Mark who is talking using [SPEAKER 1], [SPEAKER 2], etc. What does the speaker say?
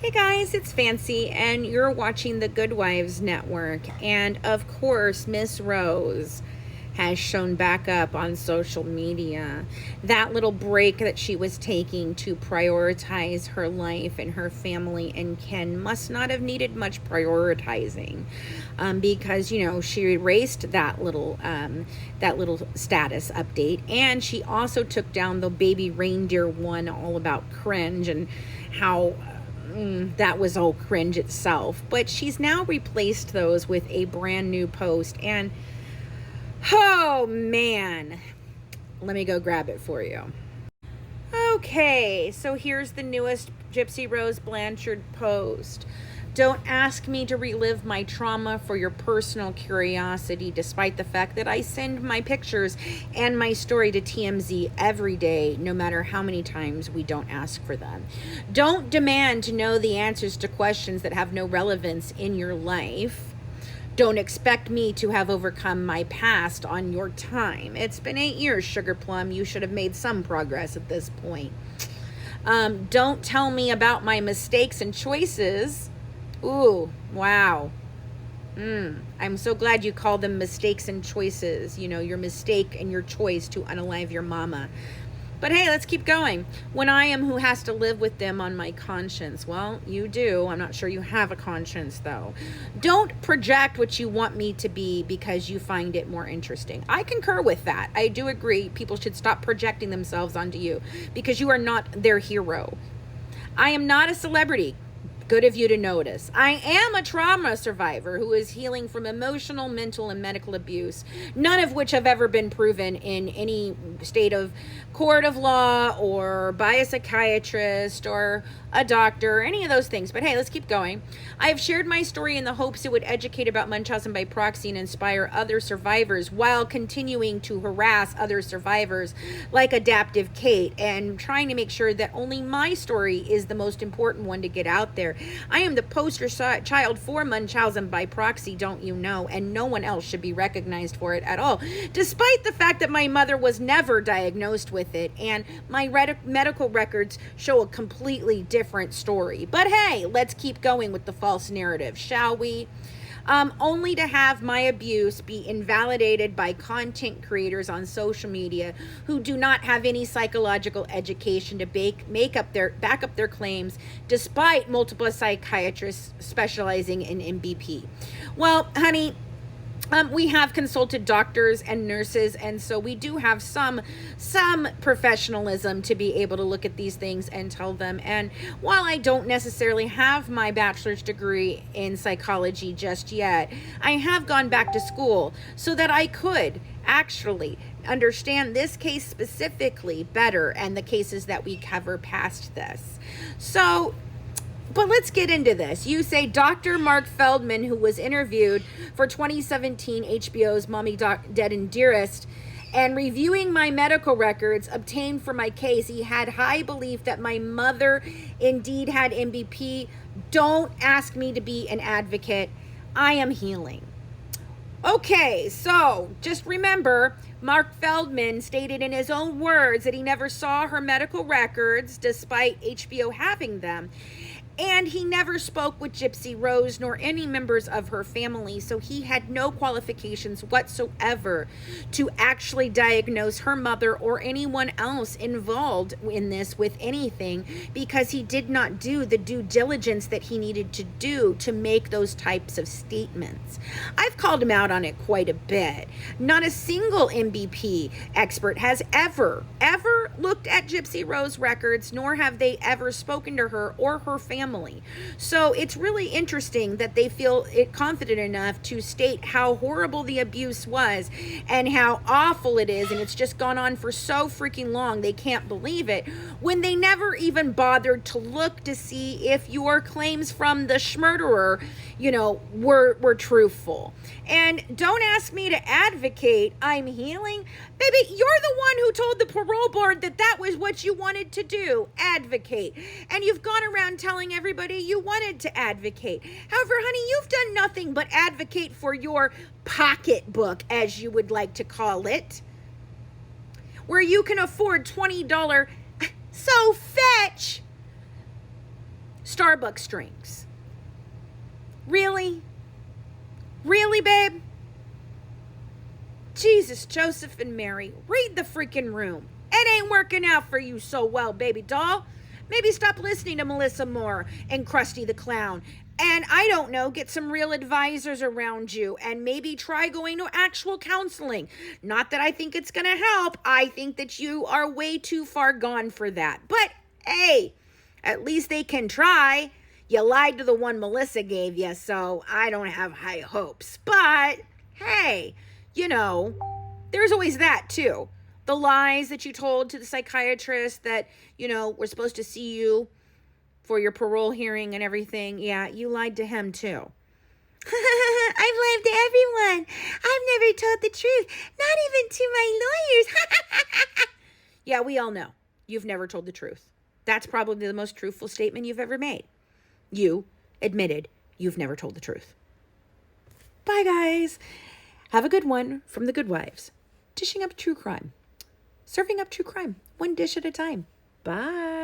[SPEAKER 1] Hey guys, it's Fancy, and you're watching the Good Wives Network. And of course, Miss Rose has shown back up on social media. That little break that she was taking to prioritize her life and her family and Ken must not have needed much prioritizing, because she erased that little status update, and she also took down the baby reindeer one all about cringe and how that was all cringe itself. But she's now replaced those with a brand new post. And oh man, let me go grab it for you. Okay, so here's the newest Gypsy Rose Blanchard post. Don't ask me to relive my trauma for your personal curiosity, despite the fact that I send my pictures and my story to TMZ every day, no matter how many times we don't ask for them. Don't demand to know the answers to questions that have no relevance in your life. Don't expect me to have overcome my past on your time. It's been 8 years, Sugar Plum. You should have made some progress at this point. Don't tell me about my mistakes and choices. Ooh, wow. I'm so glad you call them mistakes and choices. Your mistake and your choice to unalive your mama. But hey, let's keep going. When I am who has to live with them on my conscience. Well, you do. I'm not sure you have a conscience, though. Don't project what you want me to be because you find it more interesting. I concur with that. I do agree people should stop projecting themselves onto you because you are not their hero. I am not a celebrity. Good of you to notice. I am a trauma survivor who is healing from emotional, mental, and medical abuse, none of which have ever been proven in any state of court of law or by a psychiatrist or a doctor or any of those things. But hey, let's keep going. I have shared my story in the hopes it would educate about Munchausen by proxy and inspire other survivors while continuing to harass other survivors like Adaptive Kate and trying to make sure that only my story is the most important one to get out there. I am the poster child for Munchausen by proxy, don't you know, and no one else should be recognized for it at all, despite the fact that my mother was never diagnosed with it, and my medical records show a completely different story. But hey, let's keep going with the false narrative, shall we? Only to have my abuse be invalidated by content creators on social media who do not have any psychological education to back up their claims, despite multiple psychiatrists specializing in MBP. Well, honey, we have consulted doctors and nurses, and so we do have some professionalism to be able to look at these things and tell them. And while I don't necessarily have my bachelor's degree in psychology just yet, I have gone back to school so that I could actually understand this case specifically better and the cases that we cover past this. But let's get into this. You say Dr. Mark Feldman, who was interviewed for 2017 HBO's Mommy Dead and Dearest, and reviewing my medical records obtained for my case, he had high belief that my mother indeed had MBP. Don't ask me to be an advocate. I am healing. Okay, so just remember, Mark Feldman stated in his own words that he never saw her medical records despite HBO having them. And he never spoke with Gypsy Rose nor any members of her family, so he had no qualifications whatsoever to actually diagnose her mother or anyone else involved in this with anything, because he did not do the due diligence that he needed to do to make those types of statements. I've called him out on it quite a bit. Not a single MBP expert has ever looked at Gypsy Rose records, nor have they ever spoken to her or her family. So it's really interesting that they feel confident enough to state how horrible the abuse was and how awful it is, and it's just gone on for so freaking long they can't believe it, when they never even bothered to look to see if your claims from the schmurderer, were truthful. And don't ask me to advocate. I'm healing. Baby, you're the one who told the parole board that was what you wanted to do, advocate. And you've gone around telling everybody you wanted to advocate. However, honey, you've done nothing but advocate for your pocketbook, as you would like to call it, where you can afford $20 so fetch Starbucks drinks. Really? Really, babe? Jesus, Joseph and Mary, read the freaking room. It ain't working out for you so well, baby doll. Maybe stop listening to Melissa Moore and Krusty the Clown. And I don't know, get some real advisors around you and maybe try going to actual counseling. Not that I think it's going to help. I think that you are way too far gone for that. But hey, at least they can try. You lied to the one Melissa gave you, so I don't have high hopes. But hey, you know, there's always that too. The lies that you told to the psychiatrist that, you know, we're supposed to see you for your parole hearing and everything. Yeah, you lied to him too. I've lied to everyone. I've never told the truth, not even to my lawyers. Yeah, we all know you've never told the truth. That's probably the most truthful statement you've ever made. You admitted you've never told the truth. Bye, guys. Have a good one from the Good Wives. Dishing up true crime. Serving up true crime. One dish at a time. Bye.